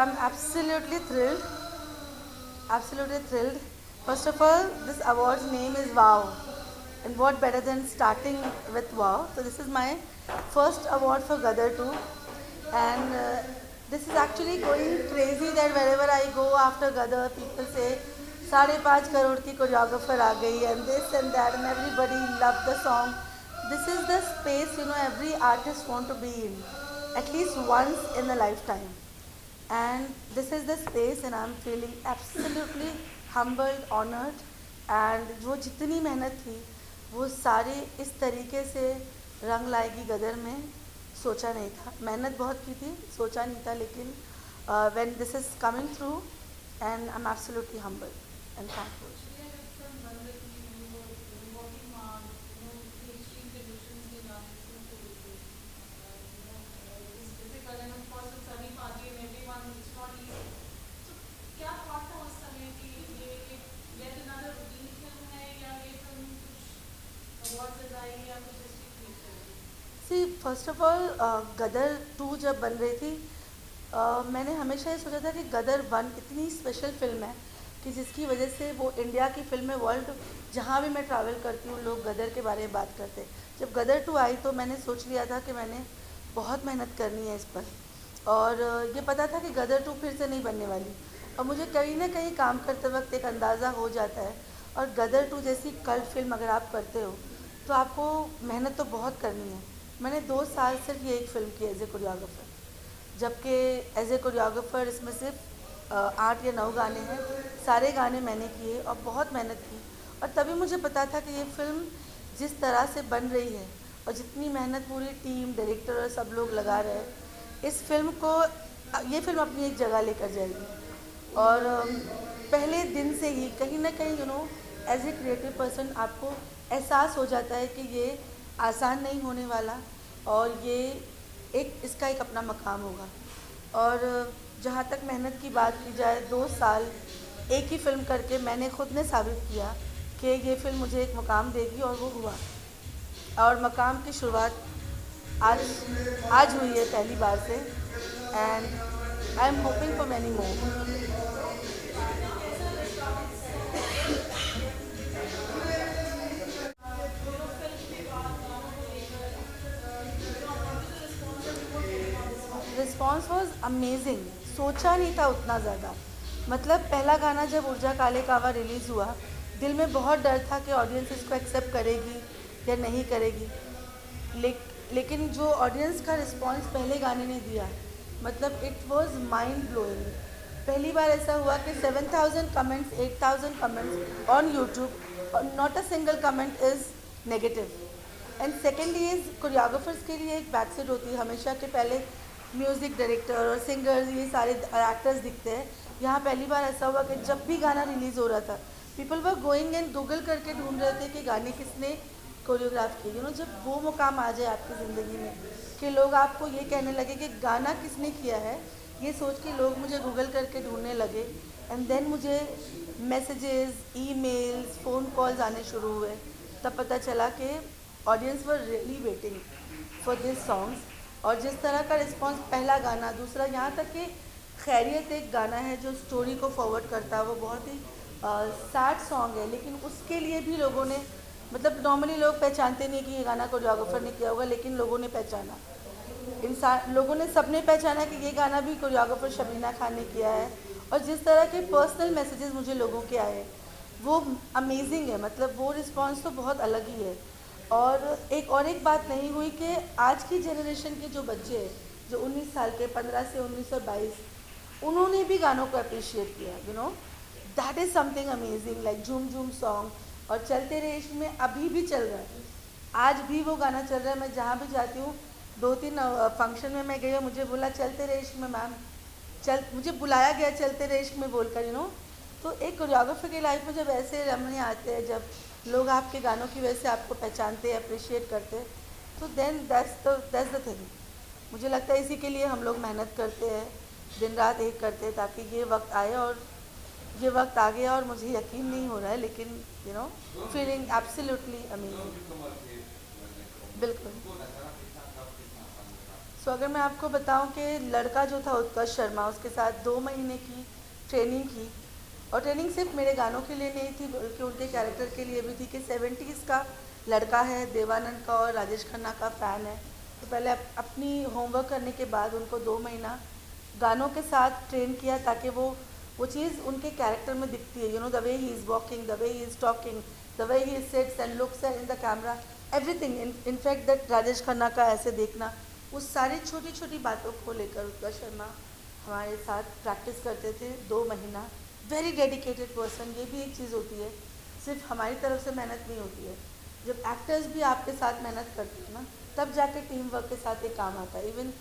I'm absolutely thrilled. Absolutely thrilled. First of all, this award's name is Wow. And what better than starting with Wow? So this is my first award for Gadar 2. And this is actually going crazy that wherever I go after Gadar, people say, 5.5 crore की choreographer आ गई and this and that and everybody loved the song. This is the space, every artist want to be in at least once in a lifetime. And this is the space and I'm feeling absolutely humbled, honored. And वो जितनी मेहनत थी वो सारे इस तरीके से रंग लाएगी गदर में, सोचा नहीं था. मेहनत बहुत की थी, सोचा नहीं था, लेकिन when this is coming through and I'm absolutely humbled and thankful. See first of all Gadar 2 जब बन रही थी मैंने हमेशा ये सोचा था कि गदर 1 इतनी स्पेशल फिल्म है कि जिसकी वजह से वो इंडिया की फिल्म में वर्ल्ड जहाँ भी मैं ट्रैवल करती हूँ लोग गदर के बारे में बात करते. जब गदर 2 आई तो मैंने सोच लिया था कि मैंने बहुत मेहनत करनी है इस पर, और ये पता था कि गदर 2 फिर से नहीं बनने वाली. और मुझे कहीं ना कहीं काम करते वक्त एक अंदाज़ा हो जाता है, और गदर 2 जैसी कल्ट फिल्म अगर आप करते हो तो आपको मेहनत तो बहुत करनी है. मैंने 2 साल सिर्फ ये एक फ़िल्म की एज ए कोरियोग्राफर, जबकि एज ए कोरियोग्राफर इसमें सिर्फ 8 या 9 गाने हैं. सारे गाने मैंने किए और बहुत मेहनत की, और तभी मुझे पता था कि ये फ़िल्म जिस तरह से बन रही है और जितनी मेहनत पूरी टीम, डायरेक्टर और सब लोग लगा रहे हैं, इस फिल्म को, ये फिल्म अपनी एक जगह लेकर जाएगी. और पहले दिन से ही कहीं ना कहीं एज ए क्रिएटिव पर्सन आपको एहसास हो जाता है कि ये आसान नहीं होने वाला, और ये इसका एक अपना मकाम होगा. और जहाँ तक मेहनत की बात की जाए, 2 साल एक ही फ़िल्म करके मैंने खुद ने साबित किया कि ये फ़िल्म मुझे एक मकाम देगी, और वो हुआ. और मकाम की शुरुआत आज हुई है पहली बार से, and I am hoping for many more. Response was amazing. सोचा नहीं था उतना ज़्यादा. मतलब पहला गाना जब ऊर्जा काले कावा रिलीज़ हुआ, दिल में बहुत डर था कि ऑडियंस इसको एक्सेप्ट करेगी या नहीं करेगी. लेकिन जो ऑडियंस का रिस्पॉन्स पहले गाने ने दिया, मतलब इट वाज माइंड ब्लोइंग. पहली बार ऐसा हुआ कि 7,000 कमेंट्स, 8,000 कमेंट्स ऑन यूट्यूब, और not a single comment is negative. And secondly is choreographers के लिए एक बैक सेट होती है हमेशा के, पहले म्यूज़िक डायरेक्टर और सिंगर्स, ये सारे एक्टर्स दिखते हैं. यहाँ पहली बार ऐसा हुआ कि जब भी गाना रिलीज़ हो रहा था, people were going and Google करके ढूंढ रहे थे कि गाने किसने कोरियोग्राफ किए. जब वो मुकाम आ जाए आपकी ज़िंदगी में कि लोग आपको ये कहने लगे कि गाना किसने किया है, ये सोच के लोग मुझे गूगल करके ढूंढने लगे. एंड देन मुझे मैसेजेस, ईमेल्स, फ़ोन कॉल्स आने शुरू हुए. तब पता चला कि audience were really waiting for this songs. और जिस तरह का रिस्पांस, पहला गाना, दूसरा, यहाँ तक कि खैरियत एक गाना है जो स्टोरी को फॉरवर्ड करता है, वो बहुत ही सैड सॉन्ग है, लेकिन उसके लिए भी लोगों ने, मतलब नॉर्मली लोग पहचानते नहीं कि ये गाना कोरियोग्राफर ने किया होगा, लेकिन लोगों ने पहचाना. लोगों ने, सबने पहचाना कि ये गाना भी कोरियोग्राफर शबीना खान ने किया है. और जिस तरह के पर्सनल मैसेजेस मुझे लोगों के आए वो अमेजिंग है. मतलब वो रिस्पांस तो बहुत अलग ही है. और एक बात नहीं हुई कि आज की जनरेशन के जो बच्चे हैं, जो 19 साल के, 15 से 19 और 22, उन्होंने भी गानों को अप्रिशिएट किया. That is something amazing. Like झूम झूम सॉन्ग, और चलते रहे इश्क में अभी भी चल रहा है, आज भी वो गाना चल रहा है. मैं जहाँ भी जाती हूँ, 2-3 फंक्शन में मैं गई और मुझे बोला चलते रहे इश्क में मैम, मुझे बुलाया गया चलते रहे इश्क में बोलकर. तो एक कोरियोग्राफर की लाइफ में जब ऐसे लम्हे आते हैं, जब लोग आपके गानों की वजह से आपको पहचानते हैं, अप्रिशिएट करते हैं, तो देन दैट्स द थिंग. मुझे लगता है इसी के लिए हम लोग मेहनत करते हैं, दिन रात एक करते हैं, ताकि ये वक्त आए. और ये वक्त आ गया और मुझे यकीन नहीं हो रहा है, लेकिन फीलिंग एब्सोल्युटली अमेजिंग. बिल्कुल. अगर मैं आपको बताऊं कि लड़का जो था उत्कर्ष शर्मा, उसके साथ 2 महीने की ट्रेनिंग की, और ट्रेनिंग सिर्फ मेरे गानों के लिए नहीं थी बल्कि उनके कैरेक्टर के लिए भी थी कि 70s का लड़का है, देवानंद का और राजेश खन्ना का फ़ैन है। तो पहले अपनी होमवर्क करने के बाद उनको 2 महीना गानों के साथ ट्रेन किया ताकि वो चीज़ उनके कैरेक्टर में दिखती है, the way he is walking, the way he is talking, the way he sits and looks in the camera, everything. In fact that Rajesh Khanna का ऐसे देखना, उस सारी छोटी छोटी बातों को लेकर उत्कर्ष शर्मा हमारे साथ प्रैक्टिस करते थे 2 महीना। Very dedicated person. ये भी एक चीज़ होती है, सिर्फ हमारी तरफ से मेहनत नहीं होती है, जब एक्टर्स भी आपके साथ मेहनत करते हैं ना, तब जाके टीम वर्क के साथ एक काम आता है। Even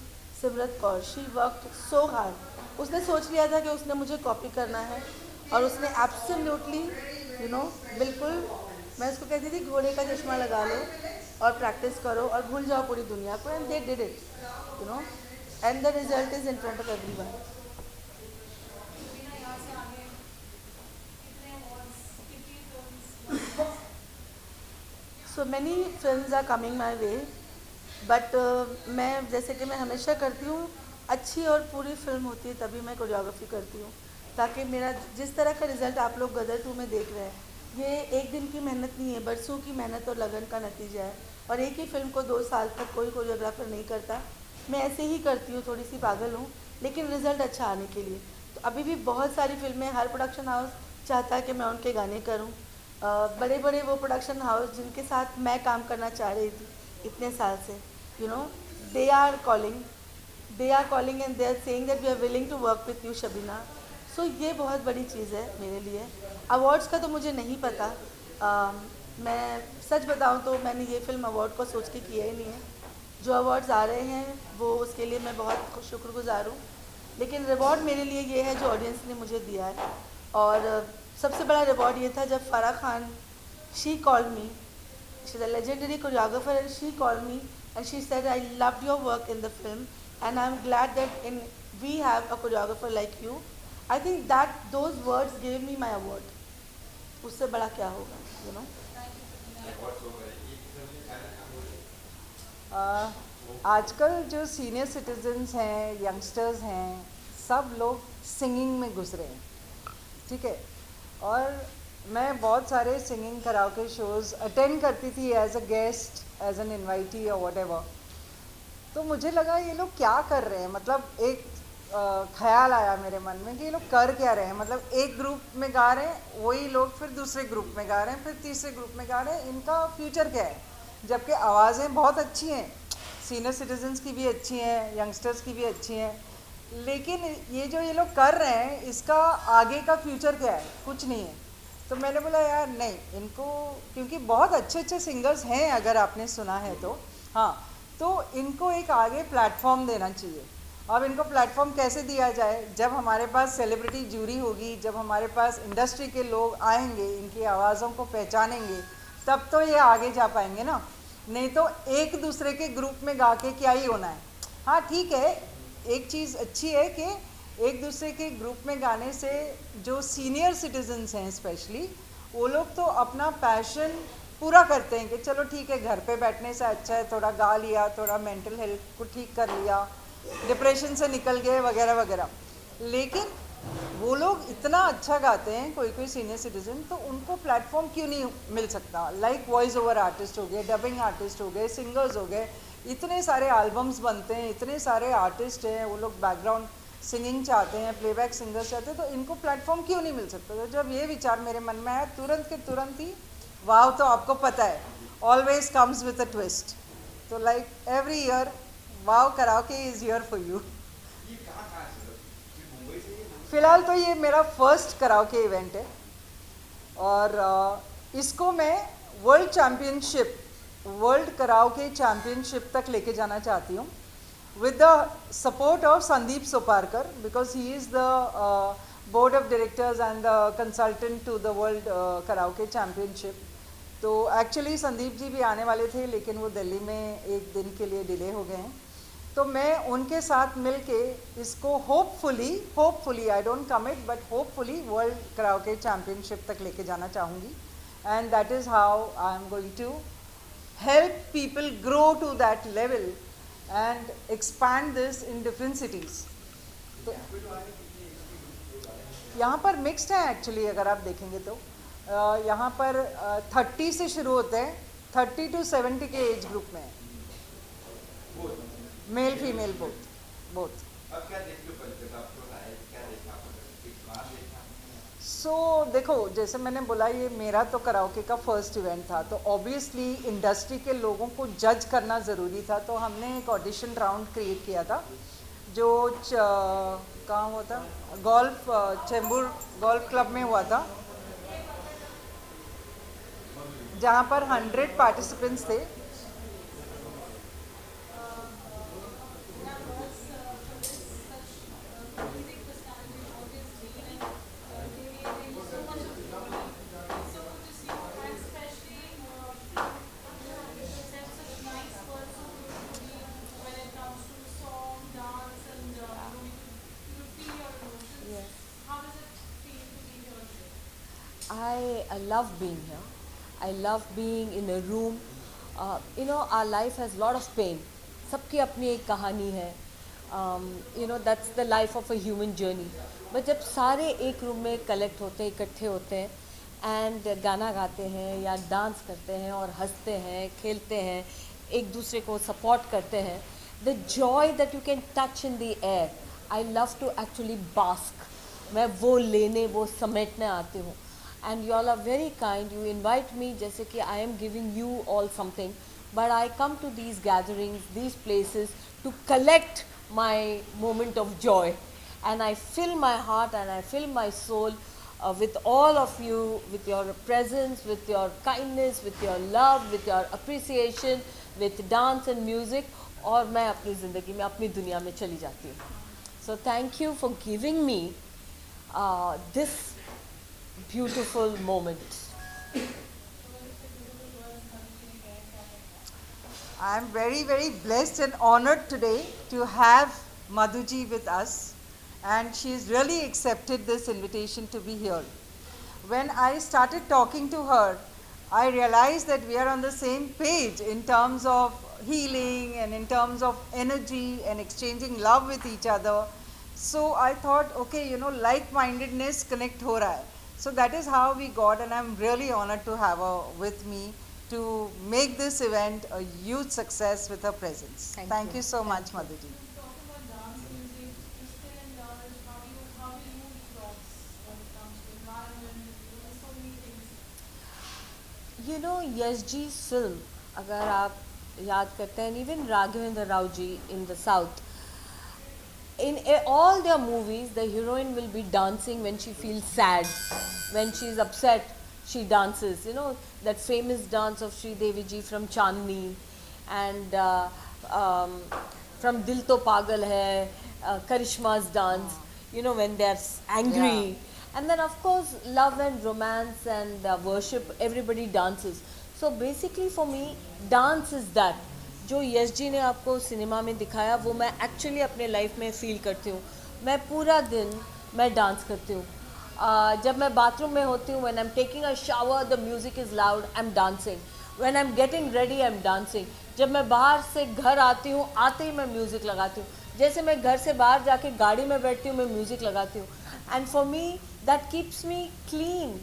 Simrat Kaur, she worked so hard. उसने सोच लिया था कि उसने मुझे कॉपी करना है, और उसने एब्सोल्युटली बिल्कुल, मैं उसको कहती थी घोड़े का चश्मा लगा लो और प्रैक्टिस करो और भूल जाओ पूरी दुनिया को, and they did it, and the result is in front of everyone. So many films are coming my way, but मैं जैसे कि मैं हमेशा करती हूँ, अच्छी और पूरी फिल्म होती है तभी मैं कोरियोग्राफी करती हूँ, ताकि मेरा जिस तरह का रिज़ल्ट आप लोग गदर 2 में देख रहे हैं, ये एक दिन की मेहनत नहीं है, बरसों की मेहनत और लगन का नतीजा है। और एक ही फिल्म को 2 साल तक कोई कोरियोग्राफर नहीं करता। मैं ऐसे ही करती हूँ, थोड़ी सी पागल हूँ, लेकिन रिज़ल्ट अच्छा आने के लिए। तो अभी भी बहुत सारी फिल्में, हर प्रोडक्शन हाउस चाहता है कि मैं उनके गाने करूँ। बड़े बड़े वो प्रोडक्शन हाउस जिनके साथ मैं काम करना चाह रही थी इतने साल से, they are calling and they are saying that we are willing to work with you Shabina. So ये बहुत बड़ी चीज़ है मेरे लिए। अवार्ड्स का तो मुझे नहीं पता। मैं सच बताऊं तो मैंने ये फिल्म अवार्ड को सोच के किया ही नहीं है। जो अवार्ड्स आ रहे हैं वो उसके लिए मैं बहुत शुक्रगुजार हूँ, लेकिन रिवॉर्ड मेरे लिए ये है जो ऑडियंस ने मुझे दिया है। और सबसे बड़ा रिवॉर्ड ये था जब Farah Khan, she called me, she is a legendary choreographer, and she called me and she said, I loved your work in the film and I'm glad that we have a choreographer like you. I think that those words gave me my award. उससे बड़ा क्या होगा, आजकल जो senior citizens हैं, youngsters हैं, सब लोग सिंगिंग में घुस रहे हैं, ठीक है। और मैं बहुत सारे सिंगिंग कराओके शोज़ अटेंड करती थी as a guest, as an invitee और व्हाटएवर। तो मुझे लगा ये लोग क्या कर रहे हैं, मतलब एक ख्याल आया मेरे मन में कि ये लोग कर क्या रहे हैं। मतलब एक ग्रुप में गा रहे हैं, वही लोग फिर दूसरे ग्रुप में गा रहे हैं, फिर तीसरे ग्रुप में गा रहे हैं, इनका फ्यूचर क्या है। जबकि आवाज़ें बहुत अच्छी हैं, सीनियर सिटीजन्स की भी अच्छी हैं, यंगस्टर्स की भी अच्छी हैं, लेकिन ये जो ये लोग कर रहे हैं इसका आगे का फ्यूचर क्या है, कुछ नहीं है। तो मैंने बोला यार नहीं, इनको, क्योंकि बहुत अच्छे अच्छे सिंगर्स हैं अगर आपने सुना है तो, हाँ, तो इनको एक आगे प्लेटफॉर्म देना चाहिए। अब इनको प्लेटफॉर्म कैसे दिया जाए, जब हमारे पास सेलिब्रिटी जूरी होगी, जब हमारे पास इंडस्ट्री के लोग आएंगे, इनकी आवाज़ों को पहचानेंगे, तब तो ये आगे जा पाएंगे ना। नहीं तो एक दूसरे के ग्रुप में गा के क्या ही होना है। हाँ ठीक है, एक चीज़ अच्छी है कि एक दूसरे के ग्रुप में गाने से जो सीनियर सिटीजन्स हैं स्पेशली, वो लोग तो अपना पैशन पूरा करते हैं कि चलो ठीक है, घर पे बैठने से अच्छा है थोड़ा गा लिया, थोड़ा मेंटल हेल्थ को ठीक कर लिया, डिप्रेशन से निकल गए वगैरह वगैरह। लेकिन वो लोग इतना अच्छा गाते हैं, कोई कोई सीनियर सिटीजन, तो उनको प्लेटफॉर्म क्यों नहीं मिल सकता। लाइक वॉइस ओवर आर्टिस्ट हो गए, डबिंग आर्टिस्ट हो गए, सिंगर्स हो गए, इतने सारे एल्बम्स बनते हैं, इतने सारे आर्टिस्ट हैं, वो लोग बैकग्राउंड सिंगिंग चाहते हैं, प्लेबैक सिंगर्स चाहते हैं, तो इनको प्लेटफॉर्म क्यों नहीं मिल सकता। तो जब ये विचार मेरे मन में आया, तुरंत के तुरंत ही वाव, तो आपको पता है always comes with a twist. तो like every year wow karaoke is here for you. फ़िलहाल तो ये मेरा फर्स्ट कराओके इवेंट है, और इसको मैं world championship, world karaoke championship तक लेके जाना चाहती हूँ, with the support of Sandeep Soparkar, because he is the board of directors and the consultant to the world karaoke championship. तो एक्चुअली संदीप जी भी आने वाले थे, लेकिन वो दिल्ली में एक दिन के लिए डिले हो गए हैं। तो मैं उनके साथ मिलके इसको hopefully I don't commit but hopefully world karaoke championship तक लेके जाना चाहूँगी, and that is how I am going to help people grow to that level and expand this in different cities. तो यहाँ पर मिक्स्ड है एक्चुअली, अगर आप देखेंगे तो यहाँ पर 30 से शुरू होते हैं, 30 to 70 के एज ग्रुप में, मेल फीमेल बोथ. अब क्या देखते हो कल्चर आपको है, क्या देखा आपने, कुछ बात देखा? सो देखो, जैसे मैंने बोला ये मेरा तो कराओके का फर्स्ट इवेंट था, तो ऑब्वियसली इंडस्ट्री के लोगों को जज करना ज़रूरी था, तो हमने एक ऑडिशन राउंड क्रिएट किया था जो कहाँ हुआ था, चेंबूर गोल्फ क्लब में हुआ था, जहाँ पर 100 पार्टिसिपेंट्स थे. I love being here. I love being in a room. You know, our life has a lot of pain. सबकी अपनी एक कहानी है. You know, that's the life of a human journey. But जब सारे एक रूम में कलेक्ट होते हैं, इकट्ठे होते हैं, एंड गाना गाते हैं या डांस करते हैं और हंसते हैं, खेलते हैं, एक दूसरे को सपोर्ट करते हैं, the joy that you can touch in the air, I love to actually bask. मैं वो लेने, वो समेटने आती हूँ. And you all are very kind. You invite me जैसे कि I am giving you all something, but I come to these gatherings, these places to collect my moment of joy, and I fill my heart and I fill my soul with all of you, with your presence, with your kindness, with your love, with your appreciation, with dance and music, और मैं अपनी ज़िंदगी में अपनी दुनिया में चली जाती हूँ. So thank you for giving me this beautiful moment. I am very, very blessed and honored today to have Madhuji with us, and she has really accepted this invitation to be here. When I started talking to her, I realized that we are on the same page in terms of healing and in terms of energy and exchanging love with each other. So I thought, okay, you know, like-mindedness connect ho raha hai. So that is how we got, and I'm really honored to have her with me to make this event a huge success with her presence. Thank you so much, Madhuji. You know, Yash Ji's film, अगर आप याद करते हैं, even Raghavendra Rao ji in the South, in all their movies, the heroine will be dancing when she feels sad, when she is upset, she dances. You know, that famous dance of Sri Devi ji from Chandni, and from Dil To Pagal Hai, Karishma's dance, you know, when they are angry. Yeah. And then of course love and romance and worship, everybody dances. So basically for me, dance is that. जो यश जी ने आपको cinema में दिखाया, वो मैं actually अपने life में feel करती हूँ. मैं पूरा दिन मैं डांस करती हूँ. जब मैं बाथरूम में होती हूँ, when I'm taking a shower, the music is loud, I'm dancing. When I'm getting ready, I'm dancing. जब मैं बाहर से घर आती हूँ, आते ही मैं म्यूज़िक लगाती हूँ. जैसे मैं घर से बाहर जाके गाड़ी में बैठती हूँ, मैं म्यूज़िक लगाती हूँ. And for me, that keeps me clean.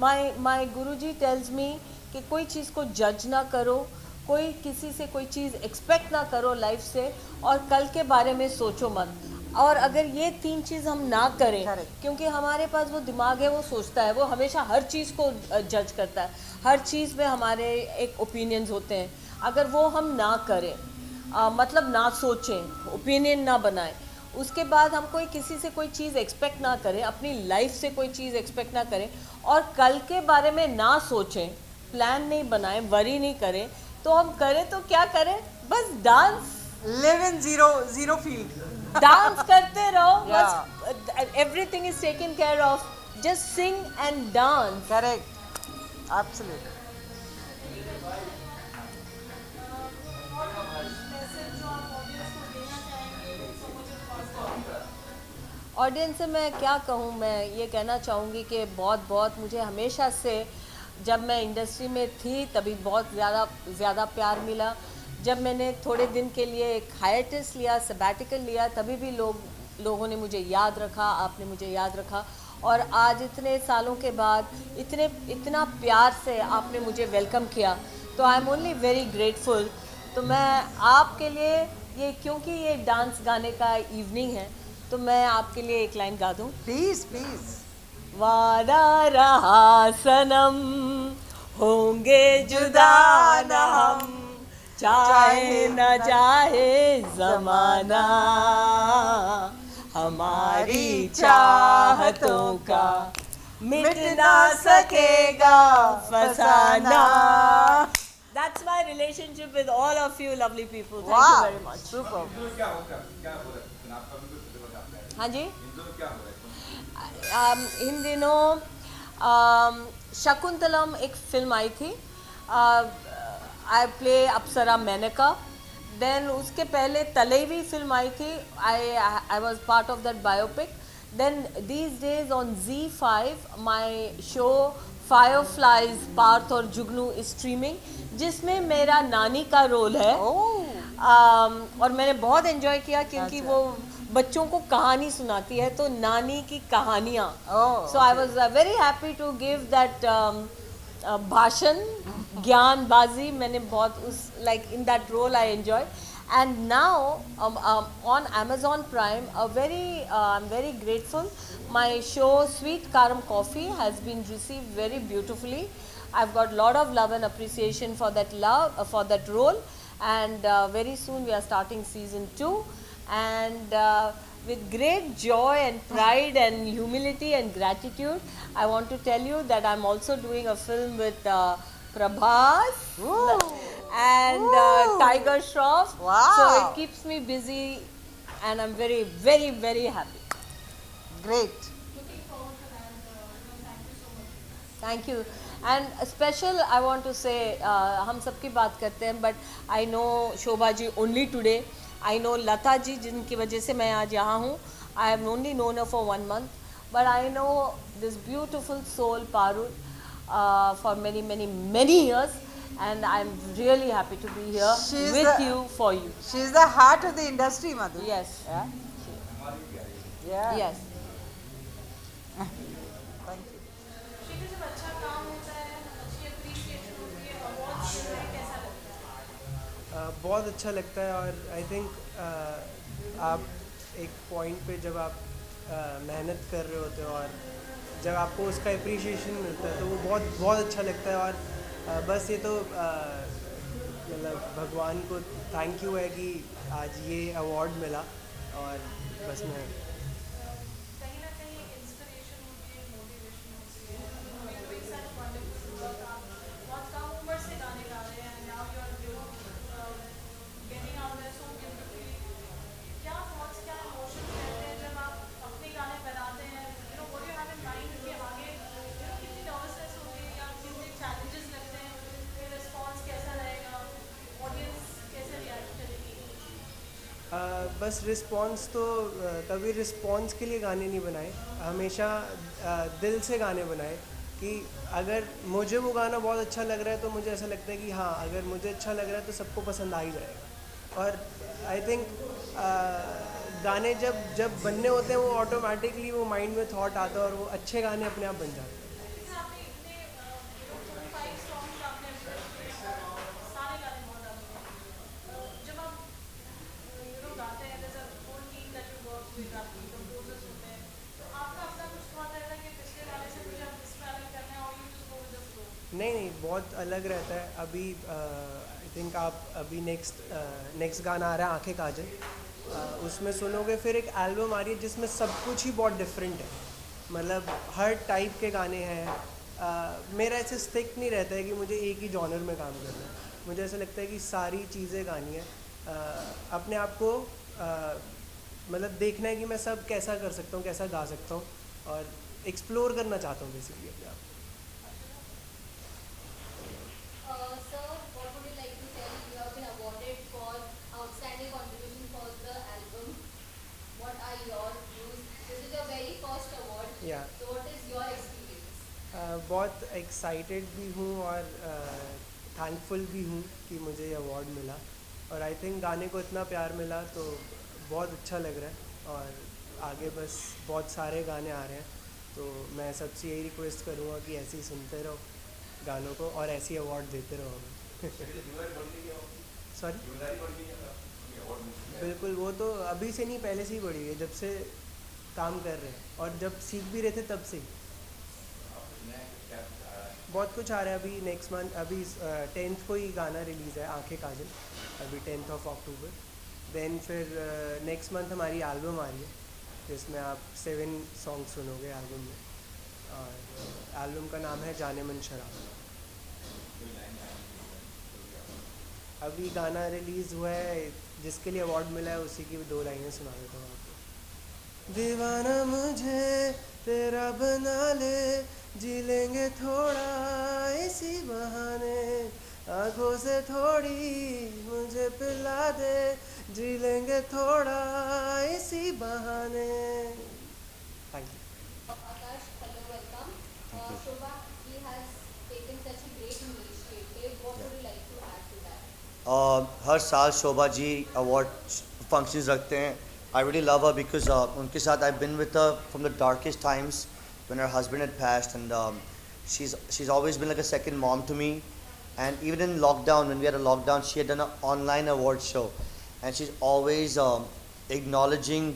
My Guruji tells me कि कोई चीज़ को जज ना करो, कोई किसी से कोई चीज़ एक्सपेक्ट ना करो लाइफ से, और कल के बारे में सोचो मत. और अगर ये 3 चीज़ हम ना करें, क्योंकि हमारे पास वो दिमाग है, वो सोचता है, वो हमेशा हर चीज़ को जज करता है, हर चीज़ में हमारे एक ओपिनियंस होते हैं. अगर वो हम ना करें, मतलब ना सोचें, ओपिनियन ना बनाएं, उसके बाद हम कोई किसी से कोई चीज़ एक्सपेक्ट ना करें, अपनी लाइफ से कोई चीज़ एक्सपेक्ट ना करें, और कल के बारे में ना सोचें, प्लान नहीं बनाएं, वरी नहीं करें, तो हम करें तो क्या करें? बस dance, live in zero field. Dance करते रहो, बस everything is taken care of. Just sing and dance. Correct, absolutely. Audience से मैं क्या कहूँ, मैं ये कहना चाहूँगी कि बहुत बहुत मुझे हमेशा से, जब मैं इंडस्ट्री में थी तभी बहुत ज़्यादा प्यार मिला. जब मैंने थोड़े दिन के लिए एक हाइएटस लिया, सबैटिकल लिया, तभी भी लोगों ने मुझे याद रखा, आपने मुझे याद रखा, और आज इतने सालों के बाद इतना प्यार से आपने मुझे वेलकम किया, तो I am only very grateful. तो मैं आपके लिए ये, क्योंकि ये डांस गाने का इवनिंग है, तो मैं आपके लिए एक लाइन गा दूँ। Please please. वादा रहा सनम, होंगे जुदा न हम, चाहे न चाहे जमाना, हमारी चाहतों का मिट ना सकेगा फसाना। That's my relationship with all of you lovely people. Thank you very much. Super. क्या होगा, क्या हो रहा है आपका भी कुछ बताते हैं? हाँ जी, हिंदू क्या हो रहा है? इन दिनों शकुंतलम एक फिल्म आई थी, I play Apsara Menaka. Then उसके पहले तलेवी फिल्म आई थी, I was part of that biopic. Then these days on Z5 my show fireflies Parth और जुगनू इज स्ट्रीमिंग, जिसमें मेरा नानी का रोल है। और मैंने बहुत एंजॉय किया, क्योंकि वो बच्चों को कहानी सुनाती है, तो नानी की कहानियाँ। So I was very happy to give that भाषण, ज्ञानबाजी। मैंने बहुत उस like in that role I enjoy. And now on Amazon Prime, I'm very grateful. My show Sweet Karam Coffee has been received very beautifully. I've got a lot of love and appreciation for that role, and very soon we are starting season 2, and with great joy and pride and humility and gratitude, I want to tell you that I'm also doing a film with Prabhas and Tiger Shroff. Wow. So it keeps me busy, and I'm very, very, very happy. Great. Thank you. And special I want to say, हम सबकी बात करते हैं, but I know Shobha ji only today. I know Lata ji, जिनकी वजह से मैं आज यहाँ हूँ. I have only known her for 1 month, but I know this beautiful soul Parul for many, many, many years, and I'm really happy to be here with you, for you. She's the heart of the industry, Madhu. Yes. Yeah. Yeah. Yes. Thank you. जब अच्छा काम होता है, अच्छी appreciation होती है, awards मिलते हैं, कैसा लगता है? बहुत अच्छा लगता है। और आई थिंक आप एक पॉइंट पे जब आप मेहनत कर रहे होते हो और जब आपको उसका अप्रिशिएशन मिलता है, तो वो बहुत बहुत अच्छा लगता है। और बस ये तो मतलब भगवान को थैंक यू है कि आज ये अवार्ड मिला। और बस मैं कहीं ना कहीं इंस्पिरेशन होती है, मोटिवेशन होती है। You doing such wonderful work, आप बहुत कम उम्र से गाने गा रहे हैं, now you are getting out there so beautifully. क्या thoughts, क्या emotions रहते हैं जब आप अपने गाने बनाते हैं? What do you have in mind कि आगे कितनी nervousness होती है या कितने challenges लगते हैं, फिर response कैसा रहेगा, audience कैसे react करेगी? बस रिस्पॉन्स तो कभी रिस्पॉन्स के लिए गाने नहीं बनाए, हमेशा दिल से गाने बनाए। कि अगर मुझे वो गाना बहुत अच्छा लग रहा है, तो मुझे ऐसा लगता है कि हाँ, अगर मुझे अच्छा लग रहा है तो सबको पसंद आ ही जाएगा। और आई थिंक गाने जब बनने होते हैं, वो ऑटोमेटिकली वो माइंड में थॉट आता है और वो अच्छे गाने अपने आप बन जाते हैं। जैसे आपने इतने 5 सॉन्ग्स आपने सारे गाने बहुत डाले हैं। जब आप गाते हैं, there's a whole team that you work with, आपकी composers होते हैं, तो आपका अपना कुछ thought रहता है कि पिछले गाने से मुझे अब इस ट्रैवल करना है, और you just go with the flow? नहीं, बहुत अलग रहता है। अभी आई थिंक आप अभी नेक्स्ट गाना आ रहा है आंखें काजल, उसमें सुनोगे, फिर एक एल्बम आ रही है जिसमें सब कुछ ही बहुत डिफरेंट है। मतलब हर टाइप के गाने हैं। मेरा ऐसे स्टिक नहीं रहता है कि मुझे एक ही जॉनर में काम करना है। मुझे ऐसा लगता है कि सारी चीज़ें गानी है। अपने आप को मतलब देखना है कि मैं सब कैसा कर सकता हूँ, कैसा गा सकता हूँ, और एक्सप्लोर करना चाहता हूँ बेसिकली अपने आप को। Sir, what would you like to tell? You have been awarded for outstanding contribution for the album. What are your views? This is your very first award. Yeah. So what is your experience? बहुत excited भी हूँ और thankful भी हूँ कि मुझे ये award मिला। और आई थिंक गाने को इतना प्यार मिला तो बहुत अच्छा लग रहा है। और आगे बस बहुत सारे गाने आ रहे हैं, तो मैं सबसे यही रिक्वेस्ट करूँगा कि ऐसे ही सुनते रहो गानों को और ऐसे ही अवार्ड देते रहो हमें। सॉरी, बिल्कुल, वो तो अभी से नहीं, पहले से ही बढ़ी हुई है, जब से काम कर रहे हैं और जब सीख भी रहे थे तब से ही। बहुत कुछ आ रहा है अभी नेक्स्ट मंथ। अभी 10th को ही गाना रिलीज़ है आंखें काजल, अभी 10th ऑफ अक्टूबर। देन फिर नेक्स्ट मंथ हमारी एल्बम आ रही है, जिसमें आप 7 सॉन्ग सुनोगे एल्बम में। और एल्बम का नाम है जाने मन शराब। अभी गाना रिलीज़ हुआ है, जिसके लिए अवार्ड मिला है उसी की 2 लाइनें सुना देता हूँ आपको। दीवाना मुझे तेरा बना ले, जी लेंगे थोड़ा इसी बहाने, आंखों से थोड़ी मुझे पिला दे, जी लेंगे थोड़ा इसी बहाने। Thank you. Akash, hello, welcome. Shobha, he has taken such a great initiative. What would you like to add to that? हर साल शोभा जी अवार्ड फंक्शंस रखते हैं। I really love her because उनके साथ I been with her from the darkest times when her husband had passed, and she's always been like a second mom to me. And even in lockdown, when we had a lockdown, she had done an online award show, and she's always acknowledging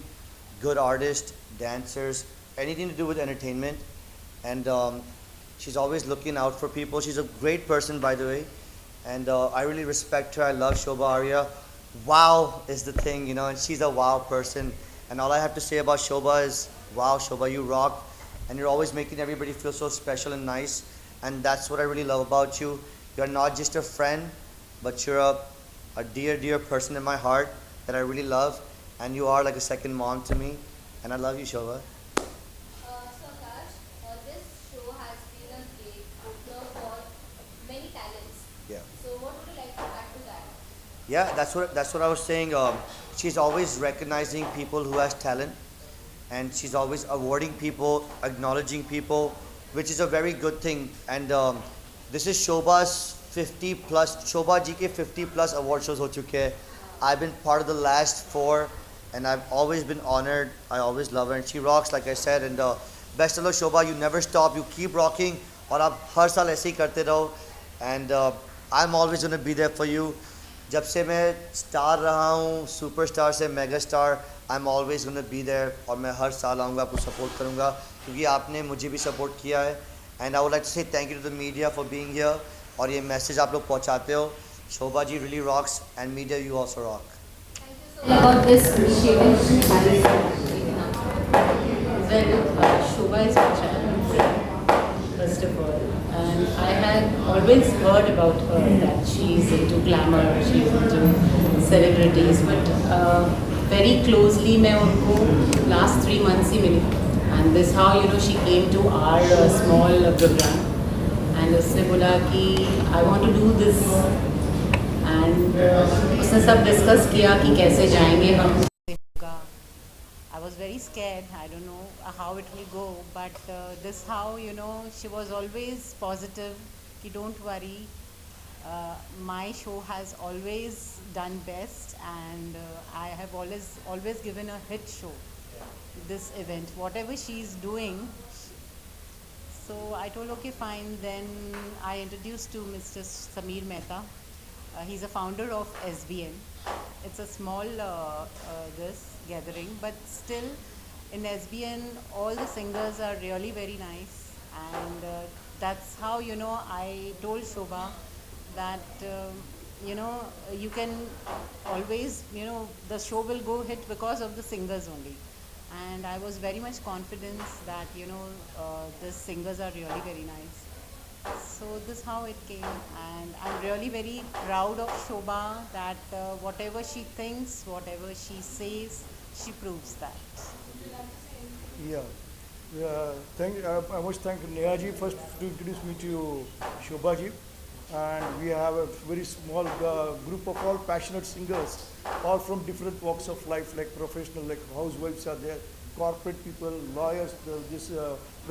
good artists, dancers, anything to do with entertainment. And she's always looking out for people. She's a great person, by the way, and I really respect her. I love Shobha Arya. Wow is the thing, you know, and she's a wow person. And all I have to say about Shobha is, wow, Shobha, you rock. And you're always making everybody feel so special and nice, and that's what I really love about you. You're not just a friend, but you're a dear person in my heart that I really love, and you are like a second mom to me, and I love you, Shobha. So Akash, this show has been a great opener for many talents. Yeah. So what would you like to add to that? Yeah, that's what I was saying. She's always recognizing people who has talent, and she's always awarding people, acknowledging people, which is a very good thing. And this is Shobha's 50 plus, Shobha ji ke 50 plus award shows ho chuke hain. I've been part of the last 4, and I've always been honored. I always love her, and she rocks, like I said. And best of luck, Shobha. You never stop. You keep rocking, और आप हर साल ऐसे ही करते रहो. And I'm always going to be there for you. जब से मैं star रहा हूँ, सुपरस्टार से mega star, I am always gonna be there, और मैं हर साल आऊँगा, आपको सपोर्ट करूँगा, क्योंकि आपने मुझे भी सपोर्ट किया है. And I would like to say thank you to the media for being here, और ये मैसेज आप लोग पहुँचाते हो. Shobha ji really rocks, and media you also rock. Thank you so much. About this initiative she has taken up. Well, Shobha is my childhood friend, first of all, and I had always heard about her that she's into glamour, she's into celebrities, but very closely मैं उनको last 3 months he milli, and this how she came to our small program, and उसने बोला कि I want to do this, and उसने सब discuss किया कि कैसे जाएंगे हम. I was very scared. I don't know how it will go, but this how she was always positive. Ki don't worry. My show has always done best, and I have always given a hit show. This event, whatever she is doing. So I told okay fine. Then I introduced to Mr. Sameer Mehta. He's a founder of SBN. It's a small this gathering, but still in SBN all the singers are really very nice, and that's how I told Shobha that you can always the show will go hit because of the singers only, and I was very much confident that the singers are really very nice. So this how it came, and I'm really very proud of Shobha that whatever she thinks, whatever she says, she proves that. I must thank Neha ji first to introduce me to Shobha ji, and we have a very small group of all passionate singers, all from different walks of life, like professional, like housewives are there, corporate people, lawyers. This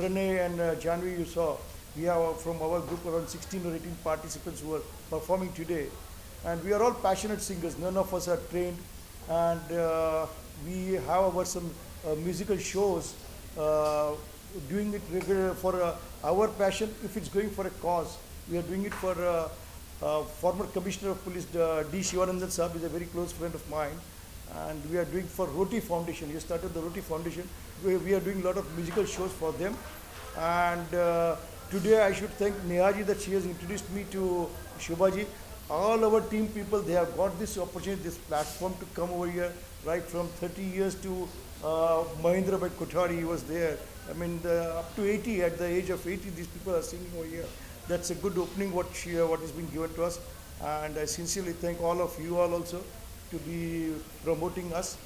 Renee and Janvi you saw. We have from our group around 16 or 18 participants who are performing today. And we are all passionate singers. None of us are trained, and we have our some musical shows, doing it regular for our passion. If it's going for a cause, we are doing it for former Commissioner of Police D. Shivanandan Saab is a very close friend of mine, and we are doing for Roti Foundation. He started the Roti Foundation. We are doing a lot of musical shows for them, and today I should thank Nehaji that she has introduced me to Shobhaji. All our team people, they have got this opportunity, this platform to come over here, right from 30 years to Mahendra Bhai Kothari, he was there. I mean, up to 80, at the age of 80, these people are singing over here. That's a good opening what is being given to us. And I sincerely thank all of you all also to be promoting us.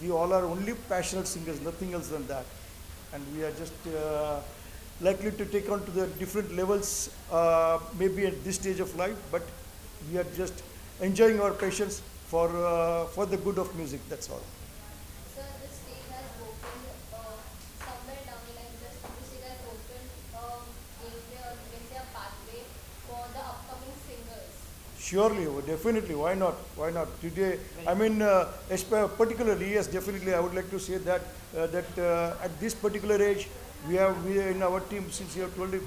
We all are only passionate singers, nothing else than that. And we are just likely to take on to the different levels, maybe at this stage of life, but we are just enjoying our passions for the good of music, that's all. Sir, the state has opened somewhere down the line, just the state has opened gateway, or you can say a pathway for the upcoming singers. Surely, definitely, why not? Why not? Today, I mean, particularly, yes, definitely, I would like to say that at this particular age, we in our team, since you have told him,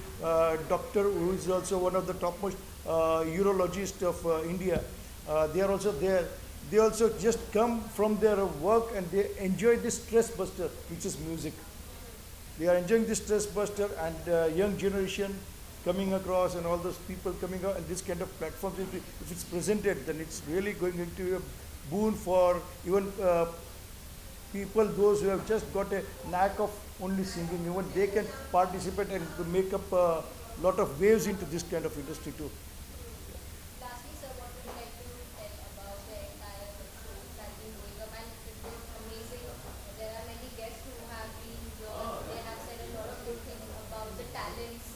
doctor who is also one of the topmost urologists of India, they are also there. They also just come from their work and they enjoy this stress buster, which is music. They are enjoying this stress buster, and young generation coming across and all those people coming out, and this kind of platforms, if it's presented, then it's really going into a boon for even people, those who have just got a knack of only singing. Even they can participate and to make up a lot of waves into this kind of industry too. Lastly, sir, what would you like to tell about the entire show that's been going up? And it was amazing. There are many guests who have been here. They have said a lot of good things about the talents,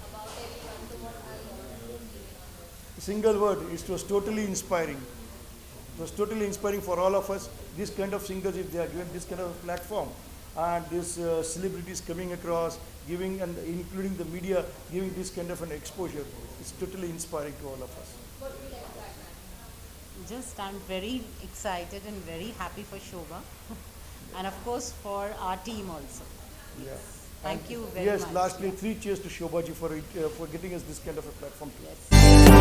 about everyone. So what are your feelings on this? Single word, it was totally inspiring. It was totally inspiring for all of us. This kind of singers, if they are given this kind of platform, and these celebrities coming across, giving and including the media, giving this kind of an exposure, it's totally inspiring to all of us. What would you like to add, ma'am? Just, I'm very excited and very happy for Shobha, and of course for our team also. Yeah. Thank you very yes, much. lastly, 3 cheers to Shobhaji for getting us this kind of a platform too. Yes.